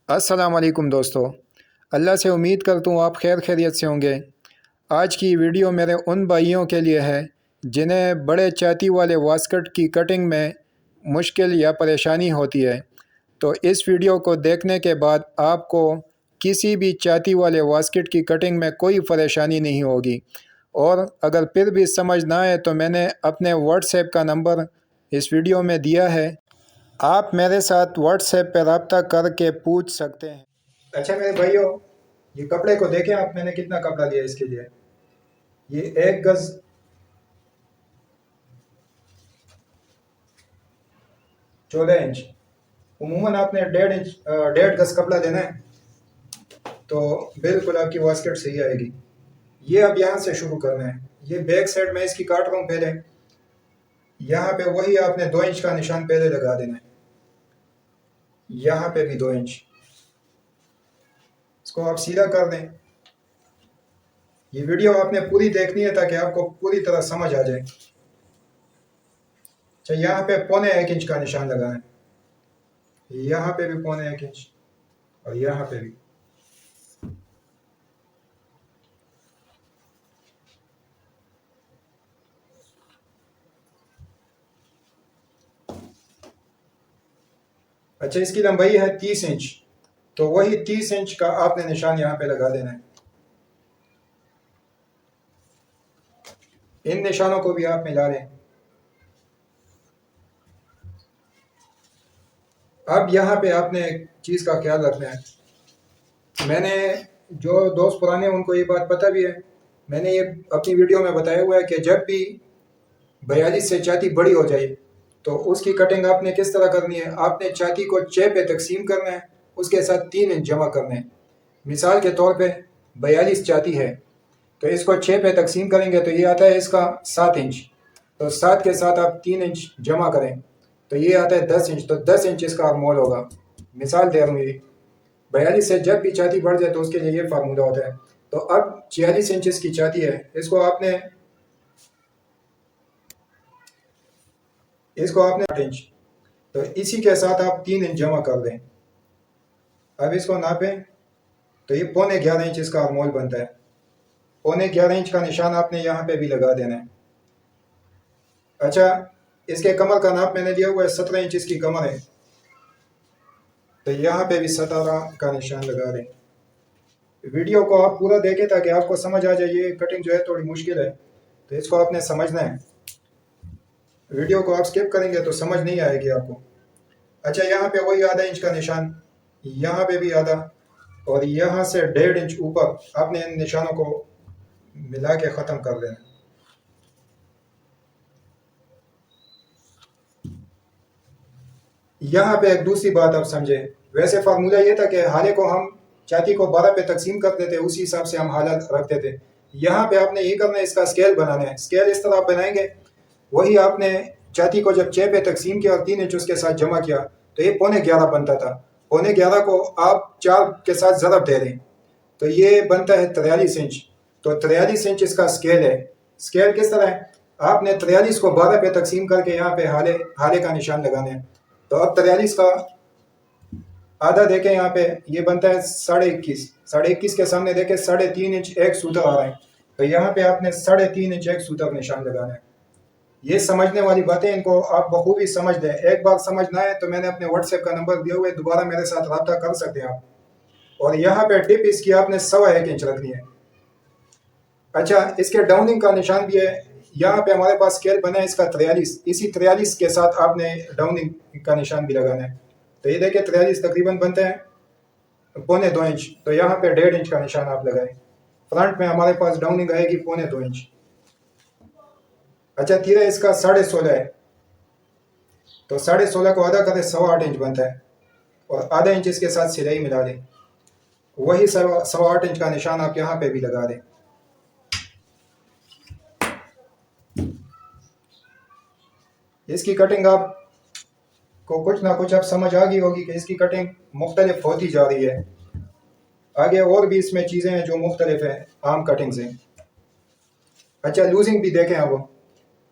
अस्सलाम वालेकुम दोस्तों। अल्लाह से उम्मीद करता हूँ आप खैर खैरियत से होंगे। आज की वीडियो मेरे उन भाइयों के लिए है जिन्हें बड़े छाती वाले वास्कट की कटिंग में मुश्किल या परेशानी होती है। तो इस वीडियो को देखने के बाद आपको किसी भी छाती वाले वास्कट की कटिंग में कोई परेशानी नहीं होगी। और अगर फिर भी समझ ना आए तो मैंने अपने व्हाट्सएप का नंबर इस वीडियो में दिया है, आप मेरे साथ व्हाट्सएप पर रब्ता करके पूछ सकते हैं। अच्छा मेरे भाइयों, ये कपड़े को देखें आप, मैंने कितना कपड़ा लिया इसके लिए। ये 1 गज 14 इंच, उमूमन आपने 1.5 इंच 1.5 गज कपड़ा लेना है तो बिल्कुल आपकी वास्केट सही आएगी। ये अब यहाँ से शुरू करना है। ये बैक साइड में इसकी काट रहा हूँ पहले। यहाँ पे वही आपने 2 इंच का निशान पहले लगा देना है, यहाँ पे भी 2 इंच। इसको आप सीधा कर दें। ये वीडियो आपने पूरी देखनी है ताकि आपको पूरी तरह समझ आ जाए। अच्छा, यहाँ पे 1.25 इंच का निशान लगाना है, यहाँ पे भी 1.25 इंच और यहाँ पे भी। अच्छा, इसकी लंबाई है 30 इंच, तो वही 30 इंच का आपने निशान यहाँ पे लगा देना है। इन निशानों को भी आप मिला लें। अब यहाँ पे आपने एक चीज़ का ख्याल रखना है। मैंने जो दोस्त पुराने उनको ये बात पता भी है, मैंने ये अपनी वीडियो में बताया हुआ है कि जब भी 42 से छाती बड़ी हो जाए तो उसकी कटिंग आपने किस तरह करनी है। आपने छाती को 6 पे तकसीम करना है, उसके साथ 3 इंच जमा करना है। मिसाल के तौर पे 42 छाती है तो इसको 6 पे तकसीम करेंगे तो ये आता है इसका 7 इंच। तो 7 के साथ आप 3 इंच जमा करें तो ये आता है 10 इंच। तो 10 इंच इसका मोल होगा। मिसाल दे रहा हूँ, ये 42 से जब भी छाती बढ़ जाए तो उसके लिए ये फार्मूला होता है। तो अब 46 इंच इसकी छाती है, इसको आपने 8 इंच, तो इसी के साथ आप 3 इंच जमा कर दें। अब इसको नापें तो ये 11.25 इंच इसका मोल बनता है। 11.25 इंच का निशान आपने यहाँ पे भी लगा देना है। अच्छा, इसके कमर का नाप मैंने दिया हुआ है 17 इंच इसकी कमर है, तो यहाँ पे भी 17 का निशान लगा दें। वीडियो को आप पूरा देखें ताकि आपको समझ आ जाए। ये कटिंग जो है थोड़ी मुश्किल है तो इसको आपने समझना है। वीडियो को आप स्किप करेंगे तो समझ नहीं आएगी आपको। अच्छा, यहाँ पे वही आधा इंच का निशान, यहाँ पे भी आधा, और यहाँ से 1.5 इंच ऊपर आपने इन निशानों को मिला के ख़त्म कर देना। यहाँ पे एक दूसरी बात आप समझे। वैसे फार्मूला ये था कि हाले को हम छाती को 12 पे तकसीम कर देते, उसी हिसाब से हम हालत रखते थे। यहाँ पे आपने ये करना है, इसका स्केल बनाना है। स्केल इस तरह आप बनाएंगे, वही आपने छाती को जब 6 पे तकसीम किया और 3 इंच उसके साथ जमा किया तो ये 11.25 बनता था। 11.25 को आप 4 के साथ ज़रब दे दें तो ये बनता है 43 इंच। तो 43 इंच इसका स्केल है। स्केल किस तरह है, आपने 43 को 12 पे तकसीम करके यहाँ पे हाले हाले का निशान लगाना है। तो अब 43 का आधा देखें, यहाँ पे ये बनता है 21.5। 21.5 के सामने देखें 3.5 इंच एक सूत्र आ रहा है, तो यहाँ पे आपने 3.5 इंच एक सूत्र निशान लगाना है। ये समझने वाली बातें, इनको आप बखूबी समझ लें। एक बार समझ ना आए तो मैंने अपने व्हाट्सएप का नंबर दिया हुआ है, दोबारा मेरे साथ रब्ता कर सकते हैं आप। और यहाँ पे टिप इसकी आपने 1.25 इंच रखनी है। अच्छा, इसके डाउनिंग का निशान भी है। यहाँ पे हमारे पास स्केल बना है इसका 43, इसी 43 के साथ आपने डाउनिंग का निशान भी लगाना है। तो ये देखिए 43 तकरीबन बनते हैं 1.25 इंच, तो यहाँ पे 1.5 इंच का निशान आप लगाएं। फ्रंट में हमारे पास डाउनिंग आएगी 1.25 इंच। अच्छा, तीरा इसका 16.5 है, तो 16.5 को आधा करें 8.25 इंच बनता है, और आधा इंच इसके साथ सिलाई मिला दें। वही 8.25 इंच का निशान आप यहाँ पे भी लगा दें। इसकी कटिंग आप को कुछ ना कुछ अब समझ आ गई होगी कि इसकी कटिंग मुख्तलिफ होती जा रही है। आगे और भी इसमें चीज़ें हैं जो मुख्तलिफ हैं आम कटिंग से। अच्छा, लूजिंग भी देखें। अब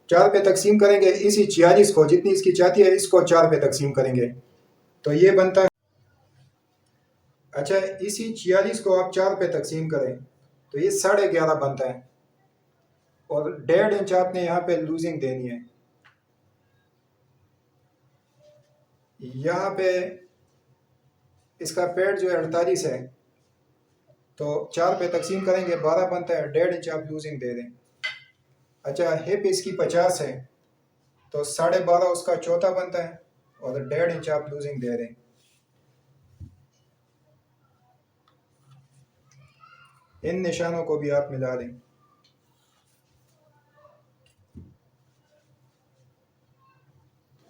4 पे तकसीम करेंगे, इसी 46 को, जितनी इसकी चाहती है इसको 4 पे तकसीम करेंगे तो ये बनता है अच्छा, इसी 46 को आप 4 पे तकसीम करें तो ये 11.5 बनता है, और 1.5 इंच आपने यहाँ पे लूजिंग देनी है। यहाँ पे इसका पेड़ जो है 48 है, तो 4 पे तकसीम करेंगे 12 बनता है, 1.5 इंच आप लूजिंग दे दें। अच्छा, हिप इसकी 50 है, तो 12.5 उसका चौथा बनता है, और 1.5 इंच आप लूजिंग दे दें। इन निशानों को भी आप मिला दें।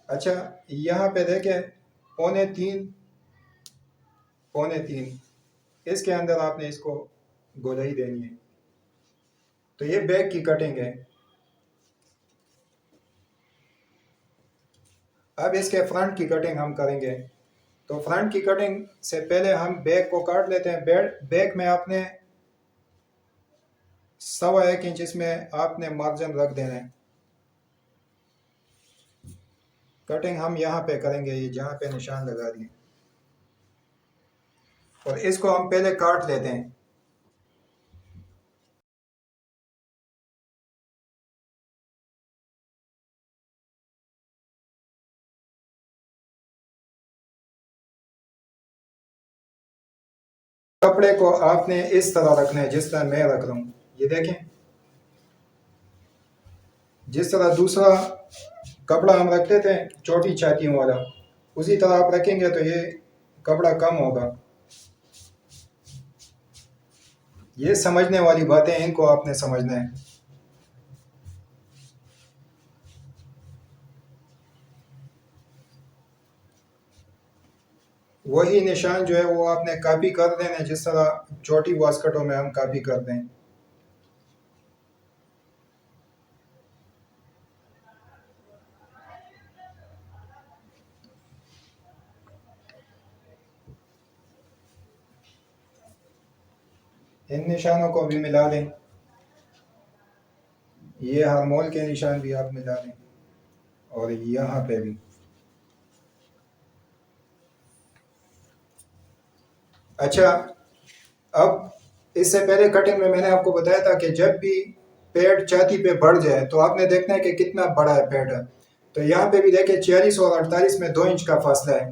अच्छा, यहाँ पे देखें 2.25 3.25, इसके अंदर आपने इसको गोलाई देनी है। तो ये बैक की कटिंग है। अब इसके फ्रंट की कटिंग हम करेंगे। तो फ्रंट की कटिंग से पहले हम बैक को काट लेते हैं। बैक में आपने 1.25 इंच इसमें आपने मार्जिन रख देना है। कटिंग हम यहाँ पे करेंगे, ये जहाँ पे निशान लगा दिए, और इसको हम पहले काट लेते हैं। कपड़े को आपने इस तरह रखना है जिस तरह मैं रख रहा हूँ। ये देखें, जिस तरह दूसरा कपड़ा हम रखते थे छोटी छातियों वाला, उसी तरह आप रखेंगे तो ये कपड़ा कम होगा। ये समझने वाली बातें, इनको आपने समझना है। वही निशान जो है वो आपने कॉपी कर देना है, जिस तरह छोटी वास्कटों में हम कॉपी करते हैं। इन निशानों को भी मिला दें। ये हारमोल के निशान भी आप मिला दें, और यहाँ पे भी। अच्छा, अब इससे पहले कटिंग में मैंने आपको बताया था कि जब भी पेट छाती पे बढ़ जाए तो आपने देखना है कि कितना बड़ा है पेट। तो यहाँ पे भी देखिए 46 और 48 में 2 इंच का फासला है,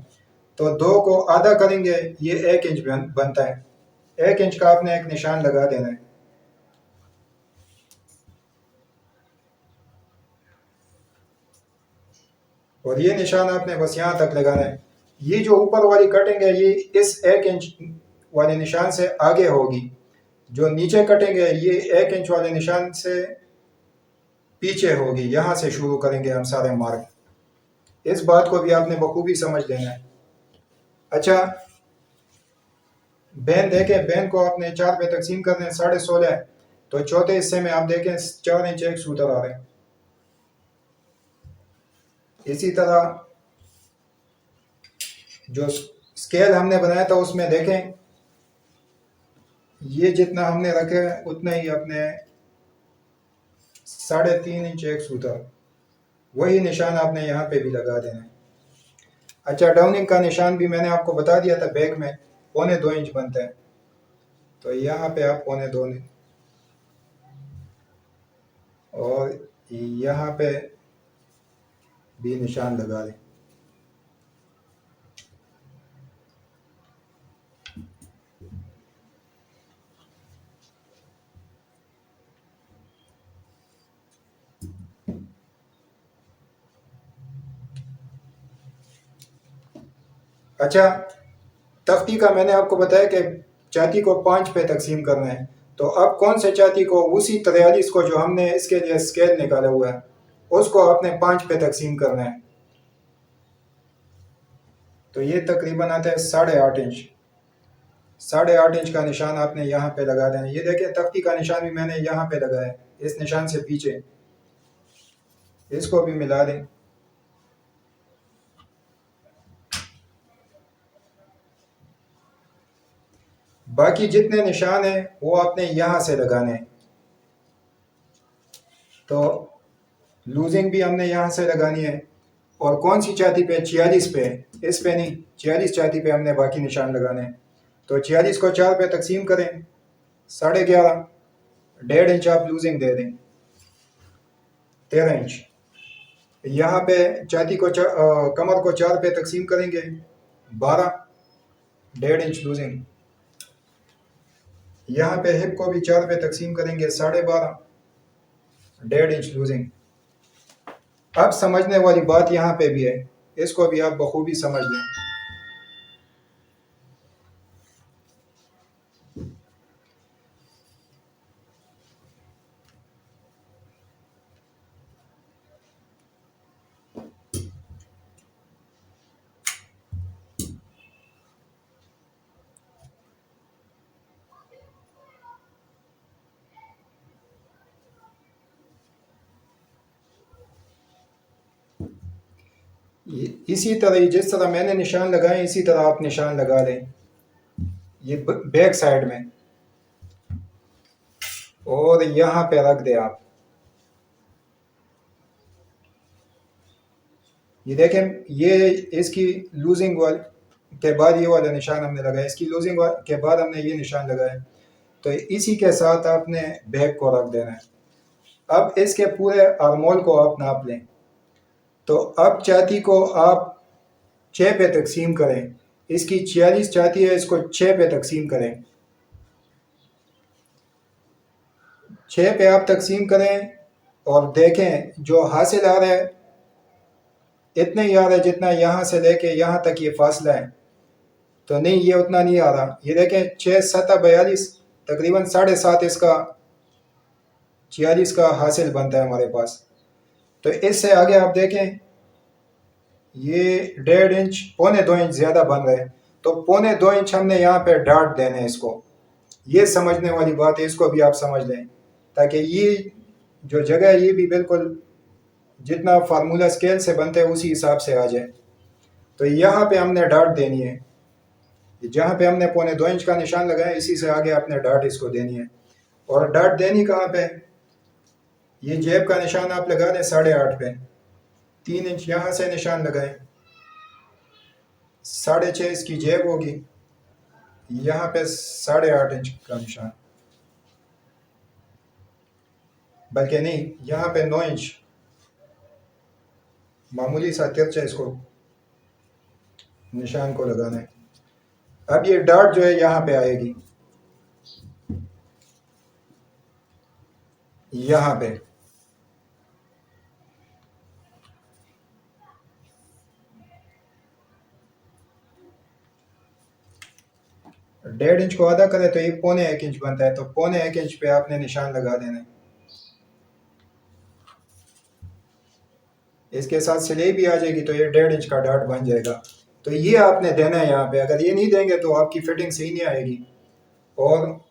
तो 2 को आधा करेंगे, ये 1 इंच बनता है। 1 इंच का आपने एक निशान लगा देना है। और ये निशान आपने बस यहाँ तक लगाना है। ये जो ऊपर वाली कटिंग है ये इस 1 इंच वाले निशान से आगे होगी। जो नीचे कटिंग है ये 1 इंच वाले निशान से पीछे होगी। यहाँ से शुरू करेंगे हम सारे मार्क। इस बात को भी आपने बखूबी समझ लेना है। अच्छा, बैन देखें, बैन को आपने 4 पे तकसीम कर दें, 16.5, तो चौथे हिस्से में आप देखें 4 इंच एक सूत्र आ रहे हैं। इसी तरह जो स्केल हमने बनाया था उसमें देखें, ये जितना हमने रखे उतना ही अपने 3.5 इंच एक सूत्र, वही निशान आपने यहाँ पे भी लगा देना है। अच्छा, डाउनिंग का निशान भी मैंने आपको बता दिया था, बैक में 2.25 इंच बनता है, तो यहाँ पे आप 2.25, और यहाँ पे भी निशान लगा दें। अच्छा, तख्ती का मैंने आपको बताया कि छाती को 5 पे तकसीम करना है, तो अब कौन से छाती को, उसी 43 को जो हमने इसके लिए स्केल निकाला हुआ है उसको आपने 5 पे तकसीम करना है। तो ये तकरीबन आता है 8.5 इंच। 8.5 इंच का निशान आपने यहाँ पे लगा देना। ये देखिए तख्ती का निशान भी मैंने यहाँ पे लगाया है, इस निशान से पीछे, इसको भी मिला दें। बाकी जितने निशान हैं वो आपने यहाँ से लगाने हैं। तो लूजिंग भी हमने यहाँ से लगानी है, और कौन सी छाती पे, 46 पे, इस पे नहीं, 46 छाती पे हमने बाकी निशान लगाने हैं। तो 46 को 4 पे तकसीम करें 11.5, 1.5 इंच आप लूजिंग दे दें, 13 इंच। यहाँ पे छाती को कमर को 4 पे तकसीम करेंगे 12, 1.5 इंच लूजिंग। यहाँ पे हिप को भी 4 पे तकसीम करेंगे 12.5, 1.5 इंच लूजिंग। अब समझने वाली बात यहाँ पे भी है, इसको भी आप बखूबी समझ लें। इसी तरह जिस तरह मैंने निशान लगाए इसी तरह आप निशान लगा लें, ये बैक साइड में, और यहाँ पे रख दें आप। ये देखें, ये इसकी लूजिंग वाल के बाद ये वाला निशान हमने लगाया, इसकी लूजिंग के बाद हमने ये निशान लगाया। तो इसी के साथ आपने बैक को रख देना है। अब इसके पूरे आर्मोल को आप नाप लें। तो अब छाती को आप 6 पे तकसीम करें, इसकी 46 छाती है, इसको 6 पे तकसीम करें। 6 पे आप तकसीम करें और देखें जो हासिल आ रहा है इतने ही आ रहा है जितना यहाँ से लेके यहाँ तक ये फासला है। तो नहीं, ये उतना नहीं आ रहा। ये देखें 6 7 42, तकरीबन 7.5 इसका 46 का हासिल बनता है हमारे पास। तो इससे आगे आप देखें ये 1.5 इंच, 1.25 इंच ज़्यादा बन रहे हैं। तो 1.25 इंच हमने यहाँ पे डाट देने हैं इसको। ये समझने वाली बात है, इसको भी आप समझ लें, ताकि ये जो जगह है ये भी बिल्कुल जितना फार्मूला स्केल से बनते हैं उसी हिसाब से आ जाए। तो यहाँ पे हमने डाट देनी है, जहाँ पे हमने 1.25 इंच का निशान लगाया इसी से आगे आपने डाट इसको देनी है। और डाट देनी कहाँ पे, ये जेब का निशान आप लगा दें 8.5 पे, 3 इंच यहाँ से निशान लगाएं, 6.5 इसकी जेब होगी, यहाँ पे 8.5 इंच का निशान, बल्कि नहीं यहाँ पे 9 इंच मामूली सा तिरछा इसको निशान को लगाना है। अब ये डाट जो है यहाँ पे आएगी, यहाँ पे डेढ़ इंच को आधा करें तो ये 1.25 इंच बनता है। तो 1.25 इंच पे आपने निशान लगा देना है। इसके साथ सिलाई भी आ जाएगी तो ये 1.5 इंच का डाट बन जाएगा। तो ये आपने देना है यहाँ पे। अगर ये नहीं देंगे तो आपकी फिटिंग सही नहीं आएगी। और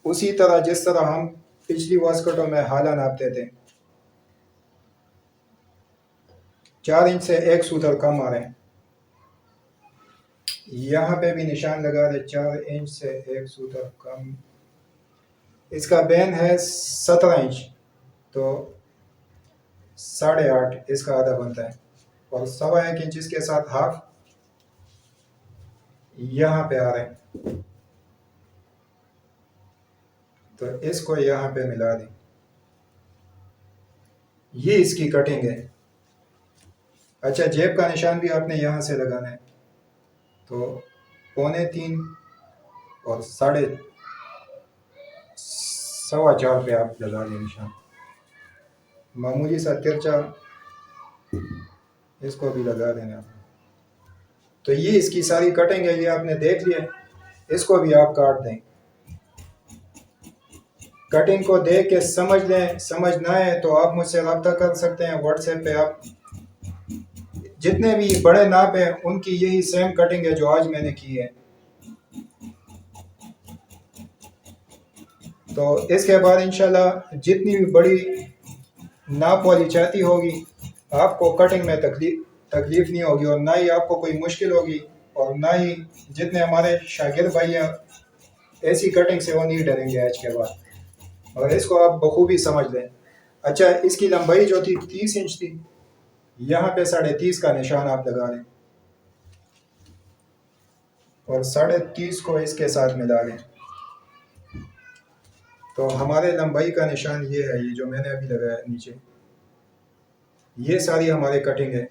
उसी तरह जिस तरह हम पिछली वास्कटों में हाला नापते थे, 4 इंच से 1 सूतर कम आ रहे हैं, यहाँ पे भी निशान लगा दे 4 इंच से 1 सूतर कम। इसका बैन है 17 इंच, तो 8.5 इसका आधा बनता है। और 1.25 इंच इसके साथ हाफ यहाँ पे आ रहे हैं, तो इसको यहाँ पे मिला दें। ये इसकी कटिंग है। अच्छा, जेब का निशान भी आपने यहाँ से लगाना है, तो 3.25 और 4.25 पे आप लगा दें निशान। मामूली सा तिरछा इसको भी लगा देना आप। तो ये इसकी सारी कटिंग है, ये आपने देख लिया। इसको भी आप काट दें। कटिंग को देख के समझ लें। समझ ना आए तो आप मुझसे रब्ता कर सकते हैं व्हाट्सएप पे। आप जितने भी बड़े नाप हैं उनकी यही सेम कटिंग है जो आज मैंने की है। तो इसके बाद इंशाल्लाह जितनी भी बड़ी नाप वाली छाती होगी आपको कटिंग में तकलीफ नहीं होगी, और ना ही आपको कोई मुश्किल होगी, और ना ही जितने हमारे शागिर्द भाई हैं ऐसी कटिंग से वो नहीं डरेंगे आज के बाद। और इसको आप बखूबी समझ लें। अच्छा, इसकी लंबाई जो थी 30 इंच थी, यहाँ पे 30.5 का निशान आप लगा लें। और 30.5 को इसके साथ मिला लें। तो हमारे लंबाई का निशान ये है, ये जो मैंने अभी लगाया नीचे, ये सारी हमारे कटिंग है।